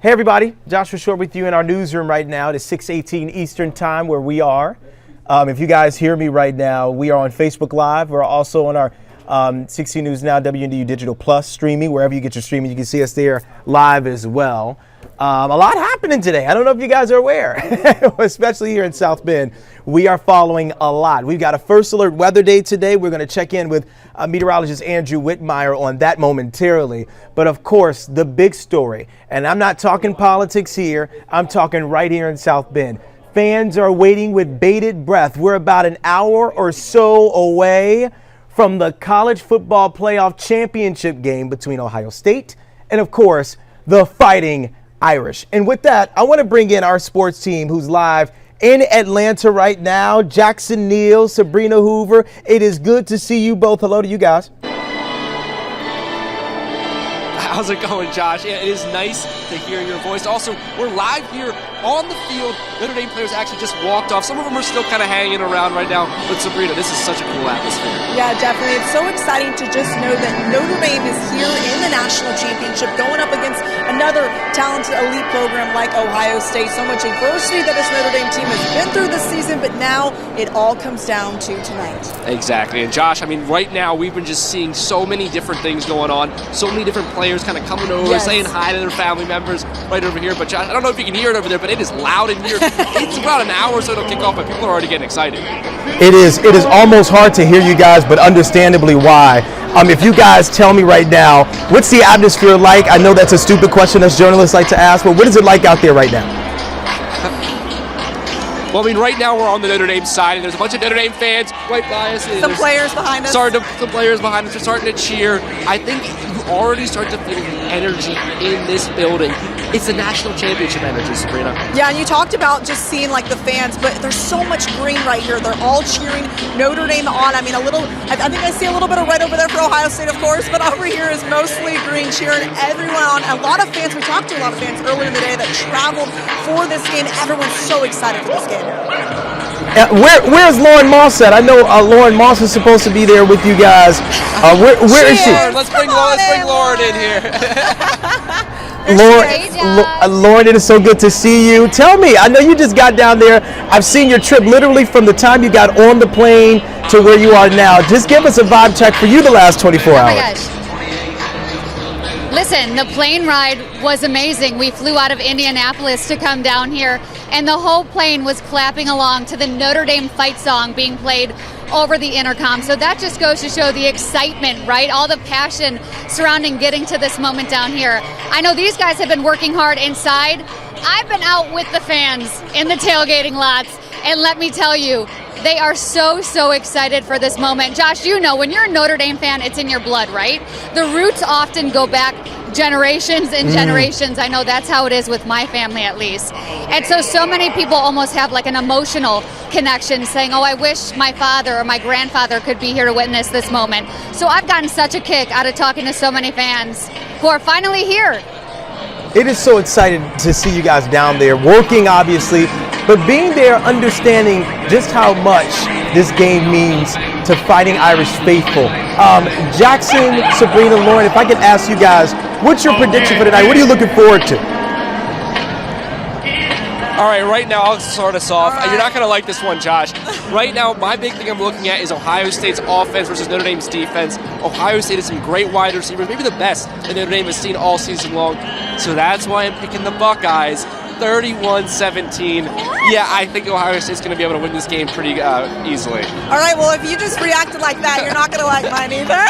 Hey everybody, Joshua Short with you in our newsroom right now. It is 6:18 Eastern Time where we are. If you guys hear me right now, we are on Facebook Live. We're also on our 16 News Now WNDU Digital Plus streaming. Wherever you get your streaming, you can see us there live as well. A lot happening today. I don't know if you guys are aware, especially here in South Bend. We are following a lot. We've got a first alert weather day today. We're going to check in with meteorologist Andrew Whitmire on that momentarily. But of course, the big story, and I'm not talking politics here, I'm talking right here in South Bend. Fans are waiting with bated breath. We're about an hour or so away from the college football playoff championship game between Ohio State and, of course, the Fighting Irish. And with that, I want to bring in our sports team who's live in Atlanta right now. Jackson Neal, Sabrina Hoover. It is good to see you both. Hello to you guys. How's it going, Josh? Yeah, it is nice to hear your voice. Also, we're live here on the field. Notre Dame players actually just walked off. Some of them are still kind of hanging around right now. But Sabrina, this is such a cool atmosphere. Yeah, definitely. It's so exciting to just know that Notre Dame is here in the national championship going up against another talented elite program like Ohio State. So much adversity that this Notre Dame team has been through this season, but now it all comes down to tonight. Exactly. And Josh, I mean, right now we've been just seeing so many different things going on. So many different players kind of coming over, saying hi to their family members right over here. But Josh, I don't know if you can hear it over there, but it is loud in here. It's about an hour or so to kick off, but people are already getting excited. It is almost hard to hear you guys, but understandably why. If you guys tell me right now, what's the atmosphere like? I know that's a stupid question us journalists like to ask, but what is it like out there right now? Well, I mean, right now we're on the Notre Dame side, and there's a bunch of Notre Dame fans right by us. Some players behind us. Some players behind us are starting to cheer. I think you already start to feel the energy in this building. It's the national championship energy, Sabrina. Yeah, and you talked about just seeing like the fans, but there's so much green right here. They're all cheering Notre Dame on. I mean, I think I see a little bit of red over there for Ohio State, of course, but over here is mostly green, cheering everyone on. A lot of fans, we talked to a lot of fans earlier in the day that traveled for this game. Everyone's so excited for this game. Where's Lauren Moss at? I know Lauren Moss is supposed to be there with you guys. Where is she? Let's bring Lauren in here. Lauren, it is so good to see you. Tell me, I know you just got down there. I've seen your trip literally from the time you got on the plane to where you are now. Just give us a vibe check for you the last 24 hours. Oh my gosh. Listen, the plane ride was amazing. We flew out of Indianapolis to come down here, and the whole plane was clapping along to the Notre Dame fight song being played over the intercom. So that just goes to show the excitement, right? All the passion surrounding getting to this moment down here. I know these guys have been working hard inside. I've been out with the fans in the tailgating lots, and let me tell you, they are so excited for this moment. Josh, you know, when you're a Notre Dame fan, it's in your blood, right? The roots often go back generations and generations. I know that's how it is with my family, at least. And so many people almost have like an emotional connection, saying, oh, I wish my father or my grandfather could be here to witness this moment. So I've gotten such a kick out of talking to so many fans who are finally here. It is so exciting to see you guys down there, working obviously, but being there, understanding just how much this game means to Fighting Irish faithful. Jackson, Sabrina, Lauren, if I could ask you guys, what's your prediction for tonight? What are you looking forward to? All right, right now I'll start us off. You're not going to like this one, Josh. Right now, my big thing I'm looking at is Ohio State's offense versus Notre Dame's defense. Ohio State has some great wide receivers, maybe the best that Notre Dame has seen all season long. So that's why I'm picking the Buckeyes, 31-17. Yeah, I think Ohio State's going to be able to win this game pretty easily. All right, well, if you just reacted like that, you're not going to like mine either.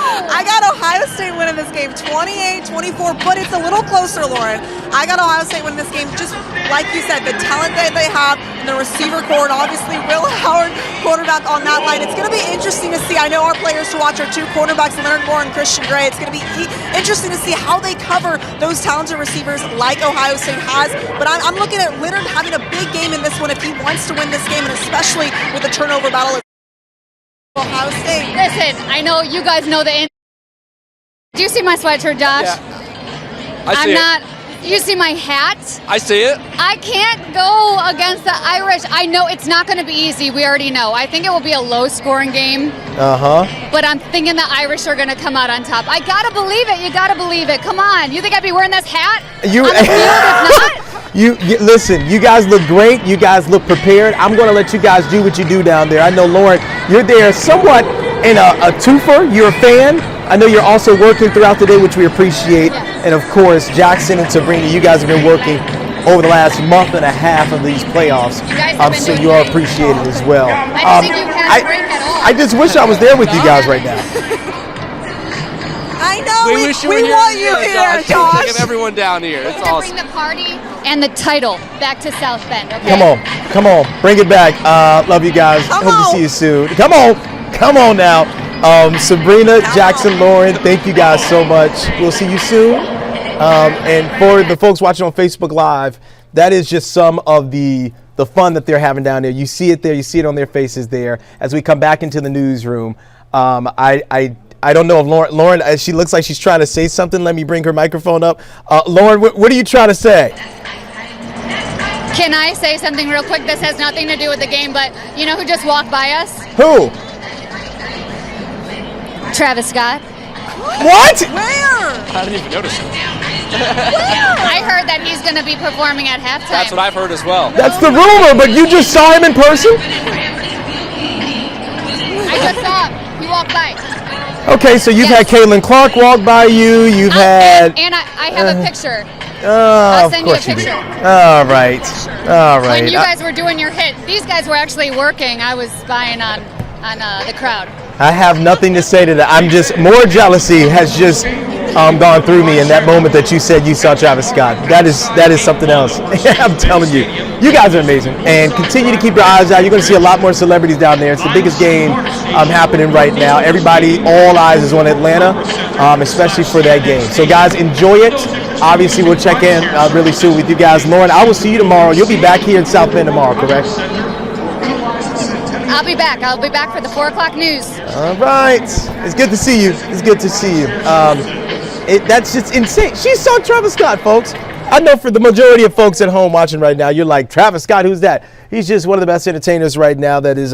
I got Ohio State winning this game 28-24, but it's a little closer, Lauren. I got Ohio State winning this game, just like you said, the talent that they have in the receiver core, and obviously Will Howard, quarterback on that line. It's going to be interesting to see. I know our players to watch are two quarterbacks, Leonard Moore and Christian Gray. It's going to be interesting to see how they cover those talented receivers like Ohio State has. But I'm looking at Leonard having a big game in this one if he wants to win this game, and especially with the turnover battle. Ohio State. Listen, I know you guys know the. Do you see my sweatshirt, Josh? Yeah. I'm not You see my hat? I see it. I can't go against the Irish. I know it's not going to be easy. We already know. I think it will be a low-scoring game. But I'm thinking the Irish are going to come out on top. I got to believe it. You got to believe it. Come on. You think I'd be wearing this hat on the field if not? You listen, you guys look great. You guys look prepared. I'm going to let you guys do what you do down there. I know, Lauren, you're there somewhat in a twofer. You're a fan. I know you're also working throughout the day, which we appreciate. Yeah. And, of course, Jackson and Sabrina, you guys have been working over the last month and a half of these playoffs. You guys have been So doing you are great. appreciated as well. I don't think you've had a break at all. I just wish I was there with you guys right now. I know. We wish you were we here. want you here, Josh. Give everyone down here. It's We're gonna awesome. bring the party and the title back to South Bend. Okay. Come on, bring it back. Love you guys. Come Hope to on. see you soon. Come on now. Sabrina, Jackson, Lauren, thank you guys so much. We'll see you soon. And for the folks watching on Facebook Live, that is just some of the fun that they're having down there. You see it there. You see it on their faces there as we come back into the newsroom. I don't know if Lauren, she looks like she's trying to say something. Let me bring her microphone up. Lauren, what are you trying to say? Can I say something real quick? This has nothing to do with the game, but you know who just walked by us? Who? Travis Scott. What? Where? I didn't even notice it. I heard that he's going to be performing at halftime. That's what I've heard as well. That's the rumor, but you just saw him in person? I just saw him. He walked by. Okay, so you've had Yes. Caitlin Clark walk by you. You've had. And I have a picture. Oh, I'll send you a picture. All right. When you guys were doing your hit, these guys were actually working. I was spying on the crowd. I have nothing to say to that. I'm just more jealousy has just gone through me in that moment that you said you saw Travis Scott. That is something else. I'm telling you, you guys are amazing, and continue to keep your eyes out. You're going to see a lot more celebrities down there. It's the biggest game happening right now. Everybody, all eyes is on Atlanta, especially for that game. So guys, enjoy it. Obviously, we'll check in really soon with you guys. Lauren, I will see you tomorrow. You'll be back here in South Bend tomorrow, correct? I'll be back. I'll be back for the 4 o'clock news. All right. It's good to see you. It's good to see you. That's just insane. She saw Travis Scott, folks. I know for the majority of folks at home watching right now, you're like, Travis Scott, who's that? He's just one of the best entertainers right now that is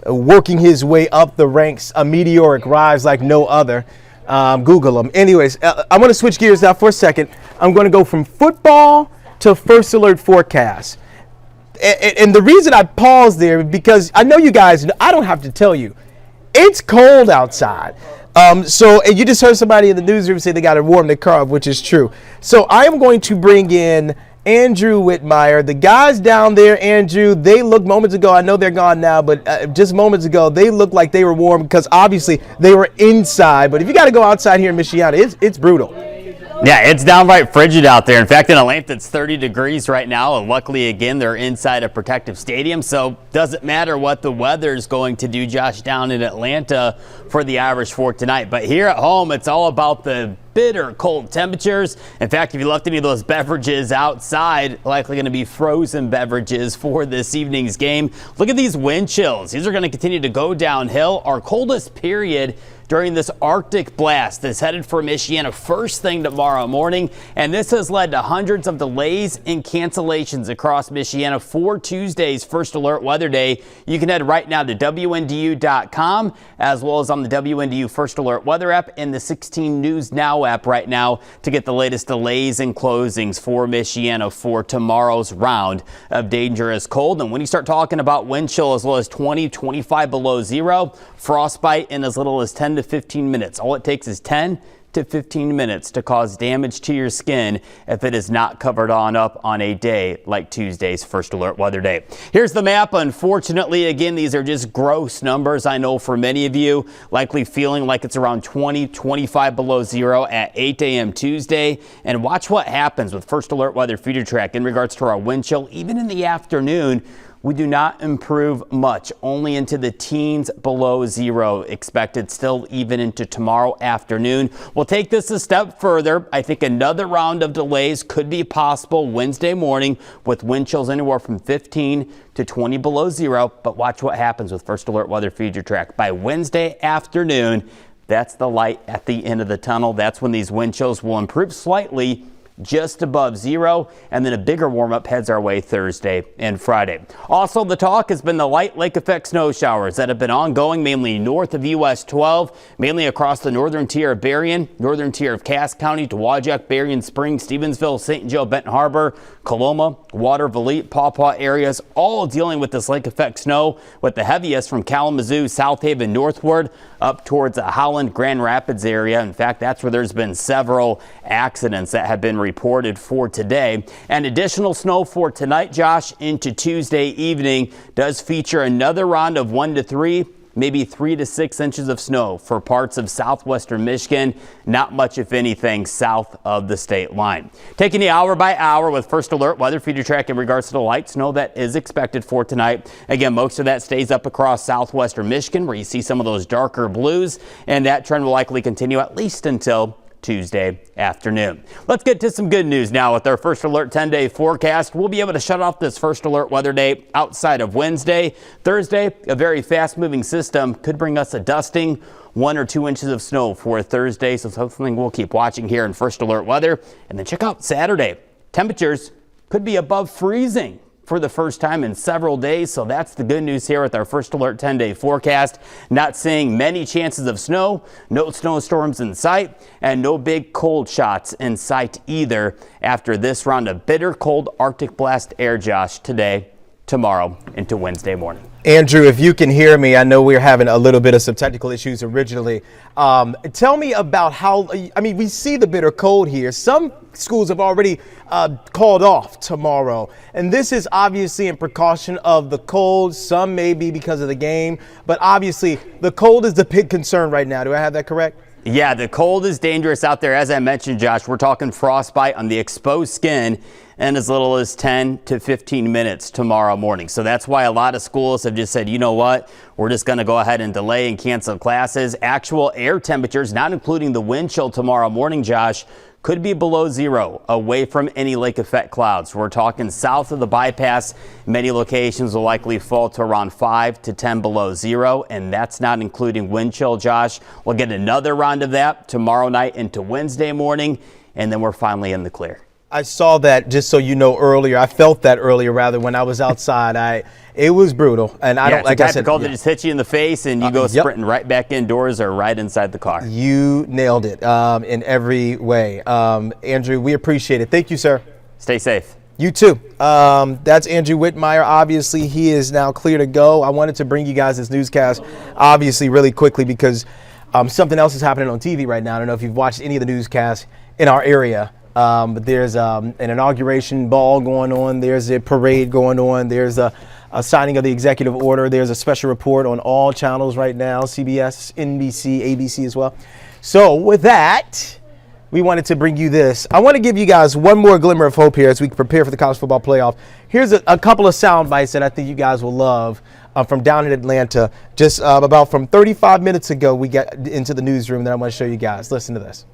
working his way up the ranks, a meteoric rise like no other. Google him. Anyways, I'm going to switch gears now for a second. I'm going to go from football to First Alert forecast. And the reason I paused there because I know you guys, I don't have to tell you, it's cold outside. And you just heard somebody in the newsroom say they got to warm their car up, which is true. So I am going to bring in Andrew Whitmire. The guys down there, Andrew, they looked moments ago, I know they're gone now, but just moments ago, they looked like they were warm because obviously they were inside. But if you got to go outside here in Michiana, it's brutal. Yeah, it's downright frigid out there. In fact, in Atlanta, it's 30 degrees right now. And luckily, again, they're inside a protective stadium. So doesn't matter what the weather is going to do, Josh, down in Atlanta for the Irish for tonight. But here at home, it's all about the bitter cold temperatures. In fact, if you left any of those beverages outside, likely going to be frozen beverages for this evening's game. Look at these wind chills. These are going to continue to go downhill. Our coldest period during this Arctic blast that's headed for Michiana first thing tomorrow morning. And this has led to hundreds of delays and cancellations across Michiana for Tuesday's First Alert Weather Day. You can head right now to WNDU.com as well as on the WNDU First Alert Weather app and the 16 News Now app right now to get the latest delays and closings for Michiana for tomorrow's round of dangerous cold. And when you start talking about wind chill as low as 20, 25 below zero, frostbite in as little as 10 to 15 minutes. All it takes is 10 to 15 minutes to cause damage to your skin if it is not covered on up on a day like Tuesday's First Alert Weather Day. Here's the map. Unfortunately, again, these are just gross numbers. I know for many of you, likely feeling like it's around 20, 25 below zero at 8 a.m. Tuesday. And watch what happens with First Alert Weather Future Track in regards to our wind chill. Even in the afternoon, we do not improve much, only into the teens below zero expected still even into tomorrow afternoon. We'll take this a step further. I think another round of delays could be possible Wednesday morning with wind chills anywhere from 15 to 20 below zero. But watch what happens with First Alert Weather Future Track. By Wednesday afternoon, that's the light at the end of the tunnel. That's when these wind chills will improve slightly just above 0, and then a bigger warm-up heads our way Thursday and Friday. Also, the talk has been the light lake effect snow showers that have been ongoing mainly north of US 12, mainly across the northern tier of Berrien, northern tier of Cass County, Dowagiac, Berrien Springs, Stevensville, St. Joe, Benton Harbor, Coloma, Water, Valete, Pawpaw areas, all dealing with this lake effect snow, with the heaviest from Kalamazoo, South Haven northward up towards the Holland, Grand Rapids area. In fact, that's where there's been several accidents that have been reported for today. And additional snow for tonight, Josh, into Tuesday evening does feature another round of 1 to 3, maybe 3 to 6 inches of snow for parts of southwestern Michigan. Not much, if anything, south of the state line. Taking you hour by hour with First Alert weather feeder track in regards to the light snow that is expected for tonight. Again, most of that stays up across southwestern Michigan, where you see some of those darker blues, and that trend will likely continue at least until Tuesday afternoon. Let's get to some good news now with our First Alert 10-day forecast. We'll be able to shut off this First Alert weather day outside of Wednesday. Thursday, a very fast-moving system could bring us a dusting, 1 or 2 inches of snow for Thursday, so something we'll keep watching here in First Alert weather. And then check out Saturday. Temperatures could be above freezing for the first time in several days, so that's the good news here with our First Alert 10-day forecast. Not seeing many chances of snow, no snowstorms in sight, and no big cold shots in sight either after this round of bitter cold Arctic blast air, Josh, today, tomorrow, into Wednesday morning. Andrew, if you can hear me, I know we're having a little bit of some technical issues originally. Tell me about how, we see the bitter cold here. Some schools have already called off tomorrow. And this is obviously in precaution of the cold. Some may be because of the game. But obviously, the cold is the big concern right now. Do I have that correct? Yeah, the cold is dangerous out there. As I mentioned, Josh, we're talking frostbite on the exposed skin and as little as 10 to 15 minutes tomorrow morning. So that's why a lot of schools have just said, you know what, we're just going to go ahead and delay and cancel classes. Actual air temperatures, not including the wind chill tomorrow morning, Josh, could be below 0, away from any lake effect clouds. We're talking south of the bypass. Many locations will likely fall to around 5 to 10 below 0, and that's not including wind chill, Josh. We'll get another round of that tomorrow night into Wednesday morning, and then we're finally in the clear. I saw that, just so you know, earlier. I felt that earlier, rather, when I was outside. It was brutal, and I don't like I said. Cold that just hits you in the face, and you go sprinting right back indoors or right inside the car. You nailed it in every way, Andrew. We appreciate it. Thank you, sir. Stay safe. You too. That's Andrew Whitmire. Obviously, he is now clear to go. I wanted to bring you guys this newscast, obviously, really quickly because something else is happening on TV right now. I don't know if you've watched any of the newscasts in our area. But there's an inauguration ball going on. There's a parade going on. There's a signing of the executive order. There's a special report on all channels right now, CBS, NBC, ABC as well. So with that, we wanted to bring you this. I want to give you guys one more glimmer of hope here as we prepare for the college football playoff. Here's a couple of sound bites that I think you guys will love from down in Atlanta. Just about from 35 minutes ago, we got into the newsroom that I want to show you guys. Listen to this.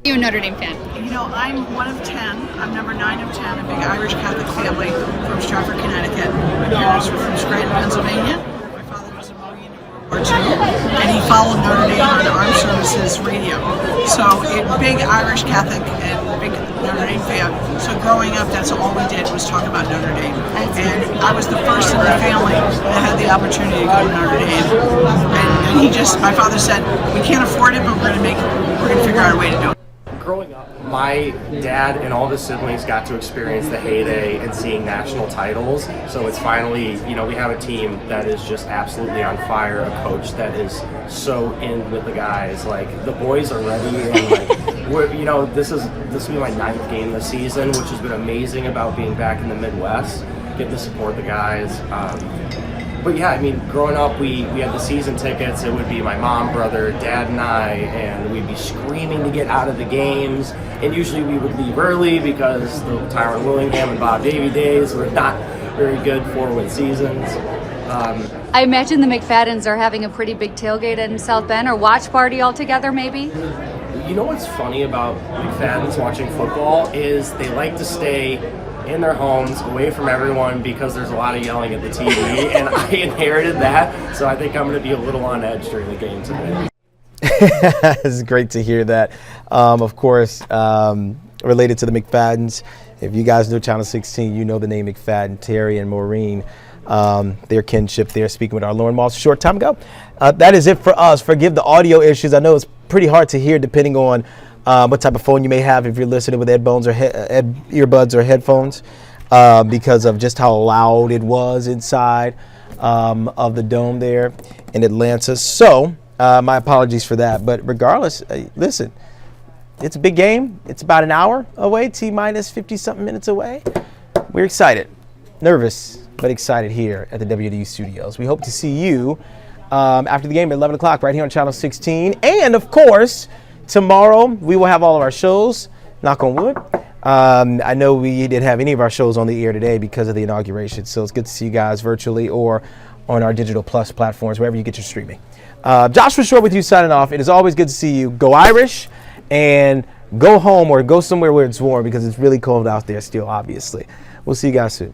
You a Notre Dame fan? You know, I'm one of 10. I'm number 9 of 10, a big Irish Catholic family from Stratford, Connecticut. My parents were from Scranton, Pennsylvania. My father was a Marine in World War II, and he followed Notre Dame on the Armed Services radio. So, big Irish Catholic and big Notre Dame fan. So growing up, that's all we did was talk about Notre Dame. And I was the first in the family that had the opportunity to go to Notre Dame. And my father said, we can't afford it, but we're going to figure out a way to do it. Growing up, my dad and all of his siblings got to experience the heyday and seeing national titles. So it's finally, we have a team that is just absolutely on fire, a coach that is so in with the guys. Like, the boys are ready, and this will be my 9th game this season, which has been amazing about being back in the Midwest, getting to support the guys. But yeah, growing up, we had the season tickets. It would be my mom, brother, dad, and I, and we'd be screaming to get out of the games. And usually we would leave early because the Tyron Willingham and Bob Davie days were not very good 4-win seasons. I imagine the McFadden's are having a pretty big tailgate in South Bend, or watch party all together, maybe? You know what's funny about McFadden's watching football is they like to stay in their homes, away from everyone, because there's a lot of yelling at the TV, and I inherited that, so I think I'm going to be a little on edge during the game today. It's great to hear that. Of course, related to the McFaddens, if you guys know Channel 16, you know the name McFadden, Terry and Maureen, their kinship there, speaking with our Lauren Moss a short time ago. That is it for us. Forgive the audio issues. I know it's pretty hard to hear depending on what type of phone you may have if you're listening with earbuds or headphones, because of just how loud it was inside of the dome there in Atlanta. So my apologies for that. But regardless, listen, it's a big game. It's about an hour away, T-minus 50-something minutes away. We're excited, nervous, but excited here at the WNDU studios. We hope to see you after the game at 11 o'clock right here on Channel 16. And, of course, tomorrow we will have all of our shows, knock on wood. I know we didn't have any of our shows on the air today because of the inauguration, so it's good to see you guys virtually or on our Digital Plus platforms, wherever you get your streaming. Joshua Short with you signing off. It is always good to see you. Go Irish and go home or go somewhere where it's warm because it's really cold out there still, obviously. We'll see you guys soon.